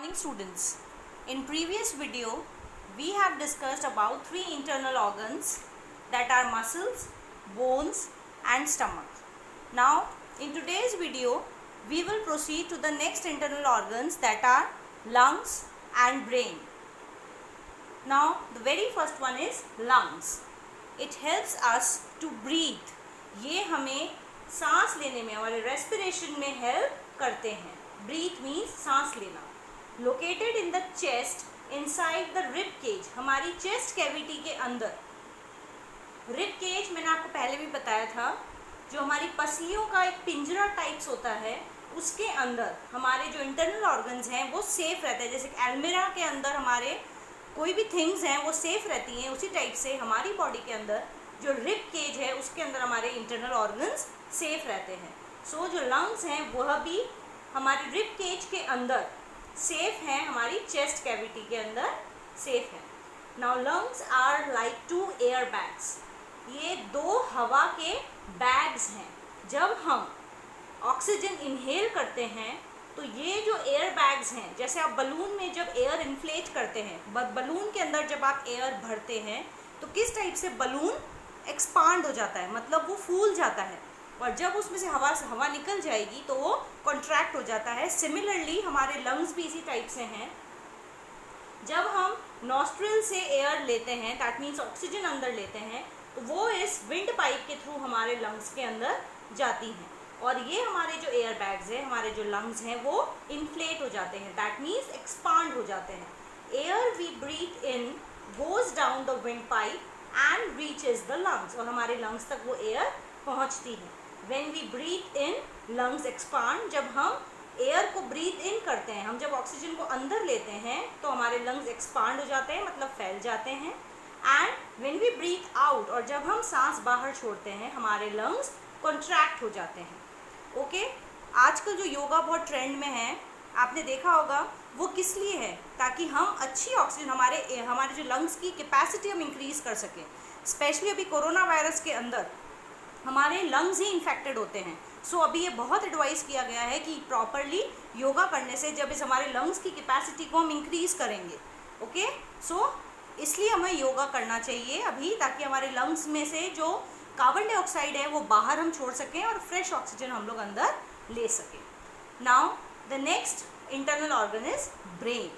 Morning students. In previous video we have discussed about three internal organs that are muscles, bones and stomach. Now in today's video we will proceed to the next internal organs that are lungs and brain. Now the very first one is lungs. It helps us to breathe. ये हमें सांस लेने में और respiration में help करते हैं. Breathe means सांस लेना. Located in the chest inside the rib cage. हमारी चेस्ट कैविटी के अंदर. रिब केज मैंने आपको पहले भी बताया था, जो हमारी पसलियों का एक पिंजरा टाइप्स होता है, उसके अंदर हमारे जो इंटरनल ऑर्गन्स हैं वो सेफ रहते हैं. जैसे एल्मिरा के अंदर हमारे कोई भी थिंग्स हैं वो सेफ रहती हैं, उसी टाइप से हमारी बॉडी के अंदर जो रिब केज है उसके अंदर हमारे इंटरनल ऑर्गन्स सेफ रहते हैं. सो जो लंग्स हैं वह भी हमारे रिब केज के अंदर सेफ हैं, हमारी चेस्ट कैविटी के अंदर सेफ है. Now lungs are like two air bags. ये दो हवा के बैग्स हैं. जब हम ऑक्सीजन इनहेल करते हैं तो ये जो एयर बैग्स हैं, जैसे आप बलून में जब एयर इन्फ्लेट करते हैं, बलून के अंदर जब आप एयर भरते हैं तो किस टाइप से बलून एक्सपांड हो जाता है, मतलब वो फूल जाता है, और जब उसमें से हवा निकल जाएगी तो वो कॉन्ट्रैक्ट हो जाता है. सिमिलरली हमारे लंग्स भी इसी टाइप से हैं. जब हम नॉस्ट्रिल से एयर लेते हैं, दैट मीन्स ऑक्सीजन अंदर लेते हैं, तो वो इस विंड पाइप के थ्रू हमारे लंग्स के अंदर जाती हैं, और ये हमारे जो एयर बैग्स हैं, हमारे जो लंग्स हैं, वो इन्फ्लेट हो जाते हैं, दैट मीन्स एक्सपांड हो जाते हैं. Air we breathe in goes down the windpipe and reaches the lungs, और हमारे लंग्स तक वो एयर पहुंचती है. When we breathe in, lungs expand. जब हम एयर को ब्रीथ इन करते हैं, हम जब ऑक्सीजन को अंदर लेते हैं तो हमारे लंग्स एक्सपांड हो जाते हैं, मतलब फैल जाते हैं. And when we breathe out, और जब हम सांस बाहर छोड़ते हैं, हमारे लंग्स कॉन्ट्रैक्ट हो जाते हैं. ओके. आजकल जो योगा बहुत ट्रेंड में है, आपने देखा होगा, वो किस लिए है? ताकि हम अच्छी ऑक्सीजन, हमारे जो लंग्स की कैपेसिटी हम इंक्रीज़ कर सकें. स्पेशली अभी कोरोना वायरस के अंदर हमारे लंग्स ही इन्फेक्टेड होते हैं. सो अभी ये बहुत एडवाइस किया गया है कि प्रॉपरली योगा करने से जब इस हमारे लंग्स की कैपेसिटी को हम इंक्रीज़ करेंगे. ओके. सो इसलिए हमें योगा करना चाहिए अभी, ताकि हमारे लंग्स में से जो कार्बन डाइऑक्साइड है वो बाहर हम छोड़ सकें और फ्रेश ऑक्सीजन हम लोग अंदर ले सकें. Now the next internal organ is brain.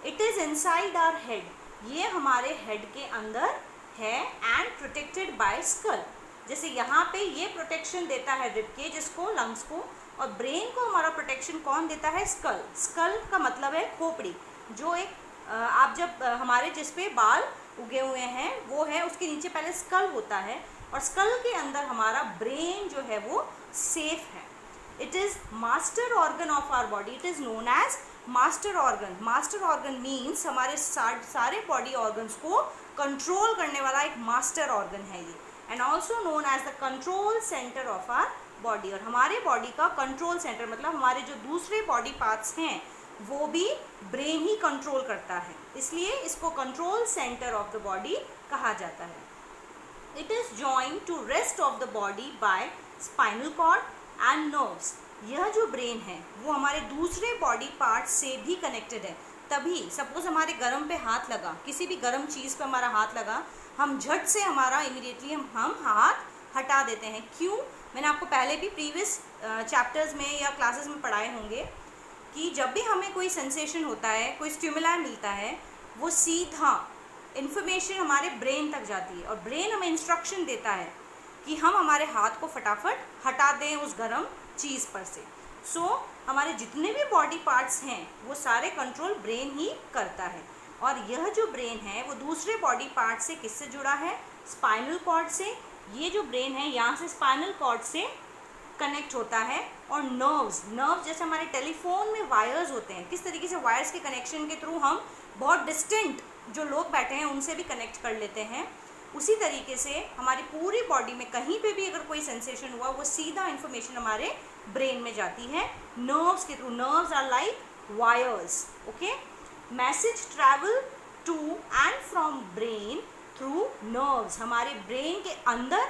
It is inside our head. ये हमारे हेड के अंदर है एंड प्रोटेक्टेड बाय स्कल. जैसे यहाँ पे ये प्रोटेक्शन देता है रिब के, जिसको लंग्स को, और ब्रेन को हमारा प्रोटेक्शन कौन देता है? स्कल. स्कल का मतलब है खोपड़ी. जो एक आप जब हमारे जिस पे बाल उगे हुए हैं वो है, उसके नीचे पहले स्कल होता है, और स्कल के अंदर हमारा ब्रेन जो है वो सेफ है. It is master organ of our body. It is known as master organ. Master organ means हमारे सारे बॉडी ऑर्गन्स को कंट्रोल करने वाला एक मास्टर ऑर्गन है ये, and also known as the control centre of our body. और हमारे बॉडी का कंट्रोल सेंटर, मतलब हमारे जो दूसरे बॉडी पार्ट्स हैं वो भी ब्रेन ही कंट्रोल करता है, इसलिए इसको control centre of the body कहा जाता है. It is joined to rest of the body by spinal cord and nerves. यह जो ब्रेन है वो हमारे दूसरे बॉडी पार्ट्स से भी कनेक्टेड है. तभी सपोज हमारे गर्म पे हाथ लगा, किसी भी गर्म चीज़ पे हमारा हाथ लगा, हम झट से हमारा इमीडिएटली हम हाथ हटा देते हैं. क्यों? मैंने आपको पहले भी प्रीवियस चैप्टर्स में या क्लासेस में पढ़ाए होंगे कि जब भी हमें कोई सेंसेशन होता है, कोई स्टिमुलाई मिलता है, वो सीधा इन्फॉर्मेशन हमारे ब्रेन तक जाती है, और ब्रेन हमें इंस्ट्रक्शन देता है कि हम हमारे हाथ को फटाफट हटा दें उस गर्म चीज़ पर से. सो हमारे जितने भी बॉडी पार्ट्स हैं वो सारे कंट्रोल ब्रेन ही करता है. और यह जो ब्रेन है वो दूसरे बॉडी पार्ट से किससे जुड़ा है? स्पाइनल कॉर्ड से. ये जो ब्रेन है यहाँ से स्पाइनल कॉर्ड से कनेक्ट होता है. और नर्व्स जैसे हमारे टेलीफोन में वायर्स होते हैं, किस तरीके से वायर्स के कनेक्शन के थ्रू हम बहुत डिस्टेंट जो लोग बैठे हैं उनसे भी कनेक्ट कर लेते हैं, उसी तरीके से हमारी पूरी बॉडी में कहीं पे भी अगर कोई सेंसेशन हुआ वो सीधा इन्फॉर्मेशन हमारे ब्रेन में जाती है नर्व्स के through. Nerves are like wires. Okay. Message travel to and from brain through nerves. हमारे ब्रेन के अंदर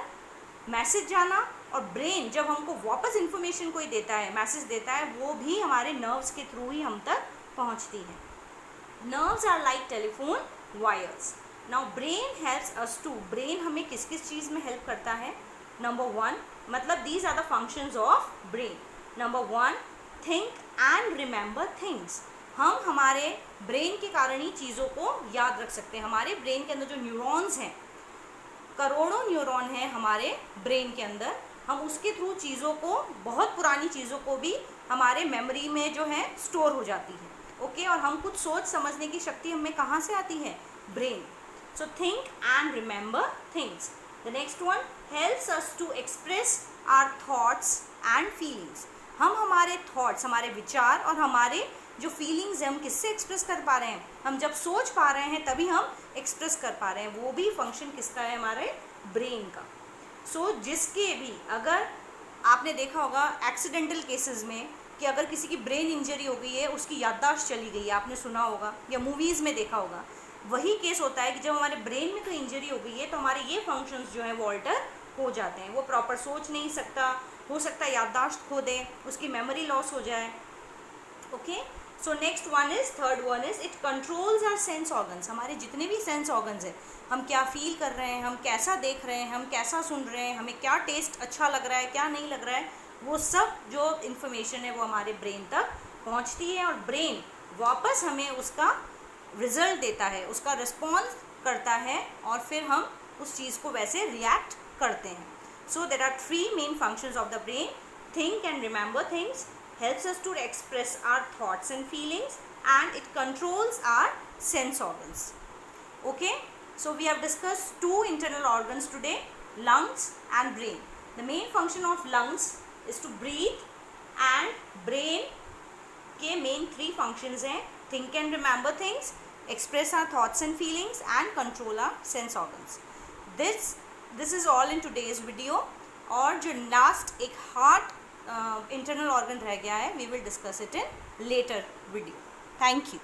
मैसेज जाना, और ब्रेन जब हमको वापस इन्फॉर्मेशन कोई देता है, मैसेज देता है, वो भी हमारे नर्व्स के थ्रू ही हम तक पहुंचती है. Nerves are like telephone wires. Now brain helps us to. Brain हमें किस किस चीज़ में हेल्प करता है? Number 1, मतलब these are the functions of brain. Number 1, think and remember things. हम हमारे ब्रेन के कारण ही चीज़ों को याद रख सकते हैं. हमारे ब्रेन के अंदर जो न्यूरॉन्स हैं, करोड़ों न्यूरॉन हैं हमारे ब्रेन के अंदर, हम उसके थ्रू चीज़ों को, बहुत पुरानी चीज़ों को भी हमारे मेमोरी में जो है स्टोर हो जाती है. ओके और हम कुछ सोच समझने की शक्ति हमें कहाँ से आती है? Brain. So think and remember things. The next one, helps us to express our thoughts and feelings. हम हमारे थॉट्स, हमारे विचार और हमारे जो फीलिंग्स हैं, हम किससे एक्सप्रेस कर पा रहे हैं? हम जब सोच पा रहे हैं तभी हम एक्सप्रेस कर पा रहे हैं. वो भी फंक्शन किसका है? हमारे ब्रेन का. सो जिसके भी, अगर आपने देखा होगा एक्सीडेंटल केसेस में कि अगर किसी की ब्रेन इंजरी हो गई है, उसकी याददाश्त चली गई है, आपने सुना होगा या मूवीज़ में देखा होगा, वही केस होता है कि जब हमारे ब्रेन में कोई इंजरी हो गई है तो हमारे ये फंक्शंस जो हैं वो ऑल्टर हो जाते हैं. वो प्रॉपर सोच नहीं सकता, हो सकता है याददाश्त खो दे, उसकी मेमोरी लॉस हो जाए. Okay, so next one is, third one is, it controls our sense organs. हमारे जितने भी सेंस ऑर्गन्स हैं, हम क्या फील कर रहे हैं, हम कैसा देख रहे हैं, हम कैसा सुन रहे हैं, हमें क्या टेस्ट अच्छा लग रहा है, क्या नहीं लग रहा है, वो सब जो इन्फॉर्मेशन है वो हमारे ब्रेन तक पहुंचती है और ब्रेन वापस हमें उसका रिजल्ट देता है, उसका रिस्पॉन्स करता है और फिर हम उस चीज़ को वैसे रिएक्ट करते हैं. So there are 3 main functions of the brain. Think and remember things, helps us to express our thoughts and feelings, and it controls our sense organs. Okay, so we have discussed 2 internal organs today, lungs and brain. The main function of lungs is to breathe, and brain के main 3 functions हैं, think and remember things, express our thoughts and feelings, and control our sense organs. This is all in today's video. और जो last एक heart internal organ रह गया है, we will discuss it in later video. Thank you.